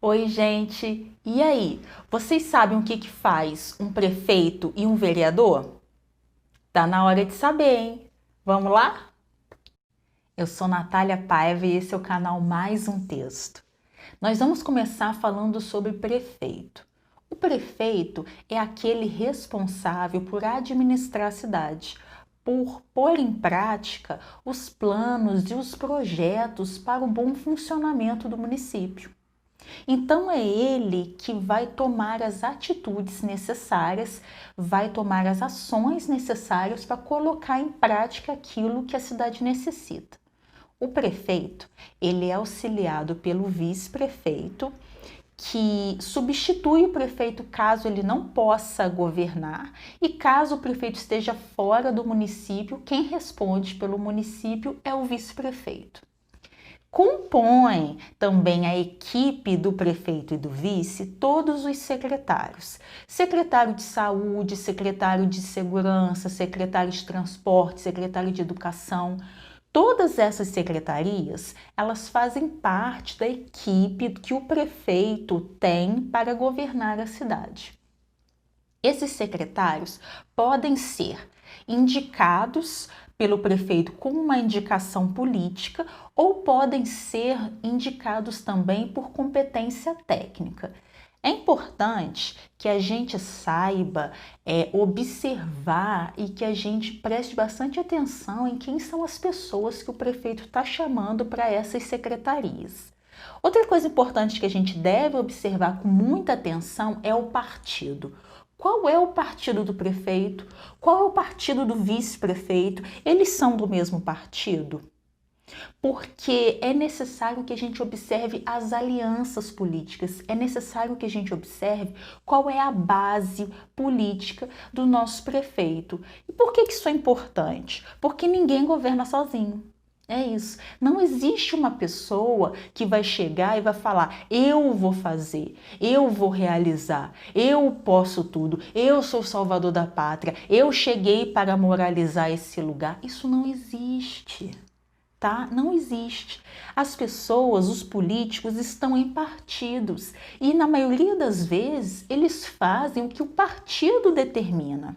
Oi, gente! E aí? Vocês sabem o que faz um prefeito e um vereador? Tá na hora de saber, hein? Vamos lá? Eu sou Natália Paiva e esse é o canal Mais um Texto. Nós vamos começar falando sobre prefeito. O prefeito é aquele responsável por administrar a cidade, por pôr em prática os planos e os projetos para o bom funcionamento do município. Então é ele que vai tomar as atitudes necessárias, vai tomar as ações necessárias para colocar em prática aquilo que a cidade necessita. O prefeito, ele é auxiliado pelo vice-prefeito, que substitui o prefeito caso ele não possa governar e caso o prefeito esteja fora do município, quem responde pelo município é o vice-prefeito. Compõem também a equipe do prefeito e do vice todos os secretários. Secretário de saúde, secretário de segurança, secretário de transporte, secretário de educação. Todas essas secretarias, elas fazem parte da equipe que o prefeito tem para governar a cidade. Esses secretários podem ser indicados pelo prefeito com uma indicação política ou podem ser indicados também por competência técnica. É importante que a gente saiba observar e que a gente preste bastante atenção em quem são as pessoas que o prefeito está chamando para essas secretarias. Outra coisa importante que a gente deve observar com muita atenção é o partido. Qual é o partido do prefeito? Qual é o partido do vice-prefeito? Eles são do mesmo partido? Porque é necessário que a gente observe as alianças políticas, é necessário que a gente observe qual é a base política do nosso prefeito. E por que isso é importante? Porque ninguém governa sozinho. É isso. Não existe uma pessoa que vai chegar e vai falar: eu vou fazer, eu vou realizar, eu posso tudo, eu sou o salvador da pátria, eu cheguei para moralizar esse lugar. Isso não existe. Tá? Não existe. As pessoas, os políticos estão em partidos e na maioria das vezes eles fazem o que o partido determina.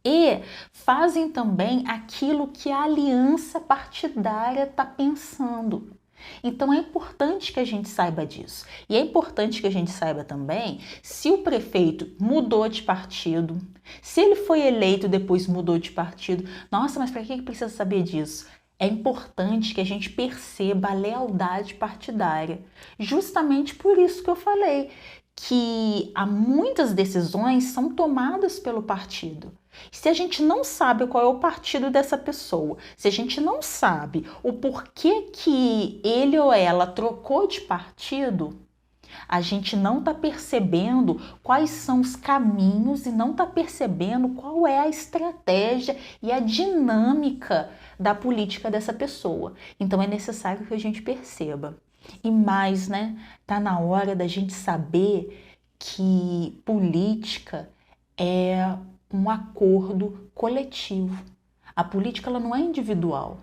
E fazem também aquilo que a aliança partidária está pensando. Então é importante que a gente saiba disso. E é importante que a gente saiba também se o prefeito mudou de partido, se ele foi eleito e depois mudou de partido. Nossa, mas para que precisa saber disso? É importante que a gente perceba a lealdade partidária. Justamente por isso que eu falei que há muitas decisões são tomadas pelo partido. Se a gente não sabe qual é o partido dessa pessoa, se a gente não sabe o porquê que ele ou ela trocou de partido, a gente não está percebendo quais são os caminhos e não está percebendo qual é a estratégia e a dinâmica da política dessa pessoa. Então é necessário que a gente perceba. E mais, né? Tá na hora da gente saber que política é um acordo coletivo. A política ela não é individual.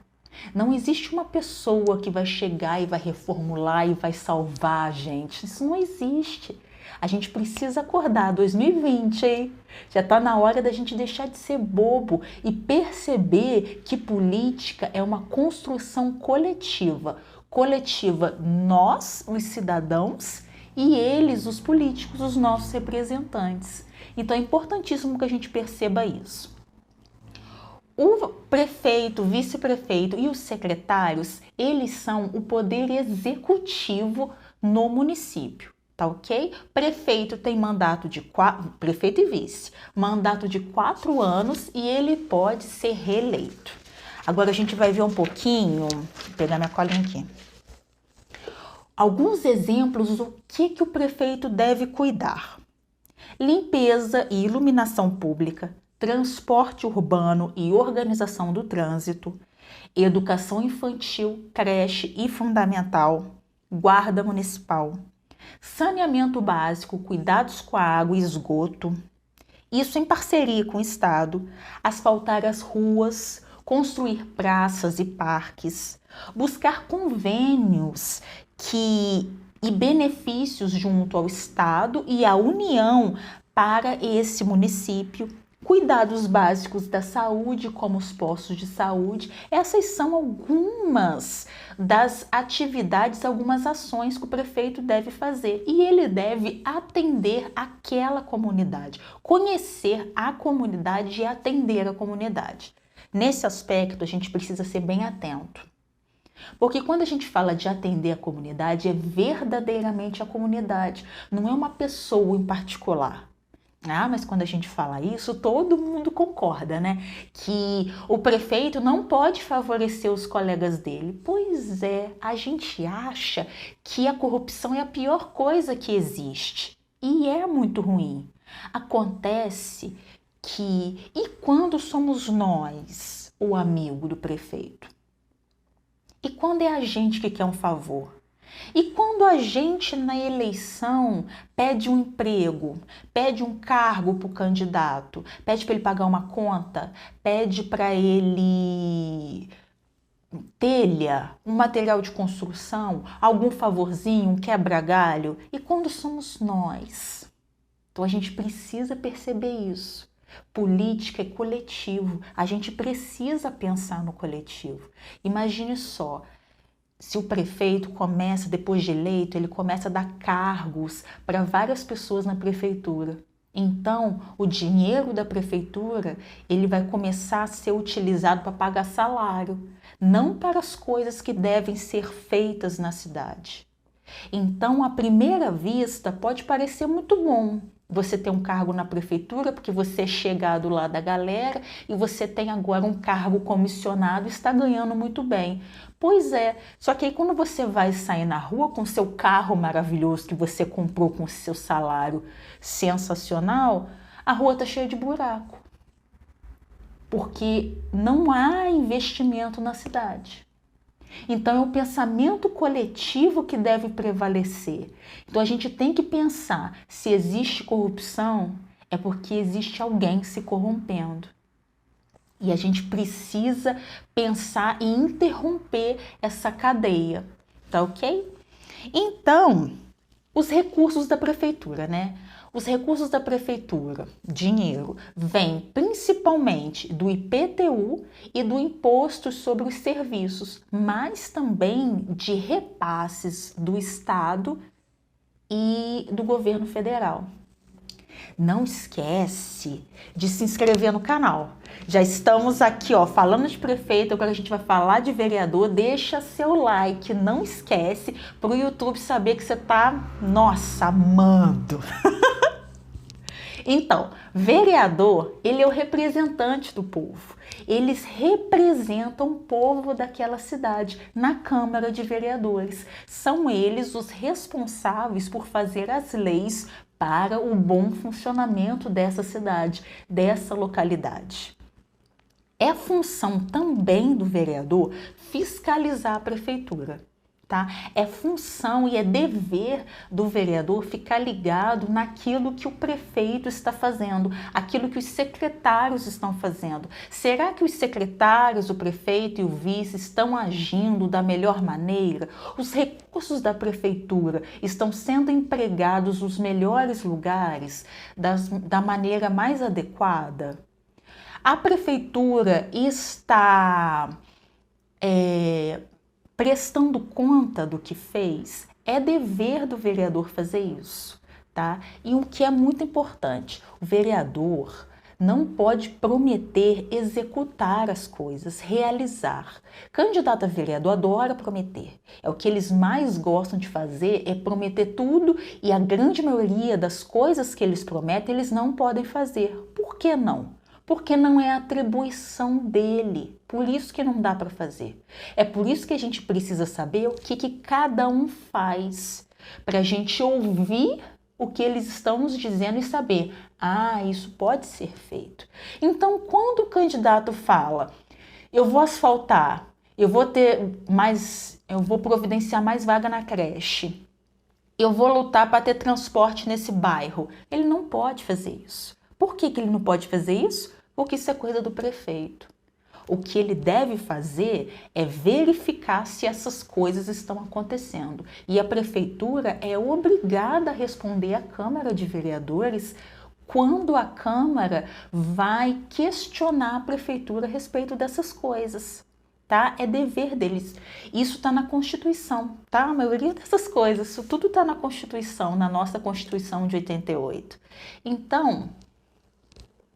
Não existe uma pessoa que vai chegar e vai reformular e vai salvar a gente. Isso não existe. A gente precisa acordar 2020, hein? Já está na hora da gente deixar de ser bobo e perceber que política é uma construção coletiva. Coletiva nós, os cidadãos, e eles, os políticos, os nossos representantes. Então é importantíssimo que a gente perceba isso. O prefeito, o vice-prefeito e os secretários, eles são o poder executivo no município, tá ok? Prefeito tem mandato de prefeito e vice, mandato de 4 anos e ele pode ser reeleito. Agora a gente vai ver um pouquinho, vou pegar minha colinha aqui. Alguns exemplos do que o prefeito deve cuidar. Limpeza e iluminação pública, transporte urbano e organização do trânsito, educação infantil, creche e fundamental, guarda municipal, saneamento básico, cuidados com a água e esgoto, isso em parceria com o Estado, asfaltar as ruas, construir praças e parques, buscar convênios que e benefícios junto ao Estado e à União para esse município. Cuidados básicos da saúde, como os postos de saúde. Essas são algumas das atividades, algumas ações que o prefeito deve fazer. E ele deve atender aquela comunidade, conhecer a comunidade e atender a comunidade. Nesse aspecto, a gente precisa ser bem atento. Porque quando a gente fala de atender a comunidade, é verdadeiramente a comunidade, não é uma pessoa em particular. Ah, mas quando a gente fala isso, todo mundo concorda, né? Que o prefeito não pode favorecer os colegas dele. Pois é, a gente acha que a corrupção é a pior coisa que existe. E é muito ruim. Acontece que, e quando somos nós o amigo do prefeito? E quando é a gente que quer um favor? E quando a gente na eleição pede um emprego, pede um cargo para o candidato, pede para ele pagar uma conta, pede para ele telha, um material de construção, algum favorzinho, um quebra-galho, e quando somos nós? Então a gente precisa perceber isso. Política é coletivo, a gente precisa pensar no coletivo. Imagine só, se o prefeito começa, depois de eleito, ele começa a dar cargos para várias pessoas na prefeitura. Então, o dinheiro da prefeitura, ele vai começar a ser utilizado para pagar salário, não para as coisas que devem ser feitas na cidade. Então, à primeira vista, pode parecer muito bom você ter um cargo na prefeitura, porque você é chegado lá da galera e você tem agora um cargo comissionado e está ganhando muito bem. Pois é, só que aí quando você vai sair na rua com seu carro maravilhoso que você comprou com seu salário sensacional, a rua está cheia de buraco. Porque não há investimento na cidade. Então é o pensamento coletivo que deve prevalecer. Então a gente tem que pensar, se existe corrupção, é porque existe alguém se corrompendo. E a gente precisa pensar em interromper essa cadeia, tá ok? Então, os recursos da prefeitura, né? Os recursos da prefeitura, dinheiro, vêm principalmente do IPTU e do Imposto sobre os Serviços, mas também de repasses do Estado e do governo federal. Não esquece de se inscrever no canal. Já estamos aqui, ó, falando de prefeito, agora a gente vai falar de vereador. Deixa seu like, não esquece, para o YouTube saber que você tá, nossa, amando. Então, vereador, ele é o representante do povo. Eles representam o povo daquela cidade na Câmara de Vereadores. São eles os responsáveis por fazer as leis para o bom funcionamento dessa cidade, dessa localidade. É função também do vereador fiscalizar a prefeitura. Tá? É função e é dever do vereador ficar ligado naquilo que o prefeito está fazendo, aquilo que os secretários estão fazendo. Será que os secretários, o prefeito e o vice estão agindo da melhor maneira? Os recursos da prefeitura estão sendo empregados nos melhores lugares, da maneira mais adequada? A prefeitura está prestando conta do que fez? É dever do vereador fazer isso, tá? E o que é muito importante, o vereador não pode prometer executar as coisas, realizar. Candidato a vereador adora prometer. É o que eles mais gostam de fazer, é prometer tudo, e a grande maioria das coisas que eles prometem, eles não podem fazer. Por que não? Porque não é atribuição dele, por isso que não dá para fazer. É por isso que a gente precisa saber o que cada um faz, para a gente ouvir o que eles estão nos dizendo e saber, isso pode ser feito. Então, quando o candidato fala, eu vou asfaltar, eu vou providenciar mais vaga na creche, eu vou lutar para ter transporte nesse bairro, ele não pode fazer isso. Por que ele não pode fazer isso? Porque isso é coisa do prefeito. O que ele deve fazer é verificar se essas coisas estão acontecendo. E a prefeitura é obrigada a responder à Câmara de Vereadores quando a Câmara vai questionar a prefeitura a respeito dessas coisas. Tá? É dever deles. Isso está na Constituição, tá? A maioria dessas coisas, isso tudo está na Constituição, na nossa Constituição de 88. Então,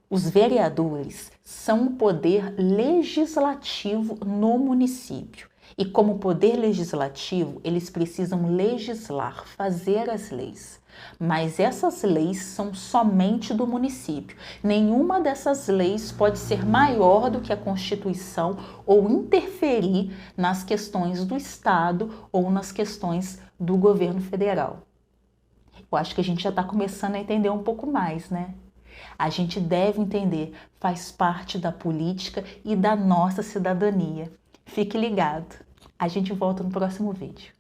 os vereadores são o poder legislativo no município. E como poder legislativo, eles precisam legislar, fazer as leis. Mas essas leis são somente do município. Nenhuma dessas leis pode ser maior do que a Constituição ou interferir nas questões do Estado ou nas questões do governo federal. Eu acho que a gente já está começando a entender um pouco mais, né? A gente deve entender, faz parte da política e da nossa cidadania. Fique ligado. A gente volta no próximo vídeo.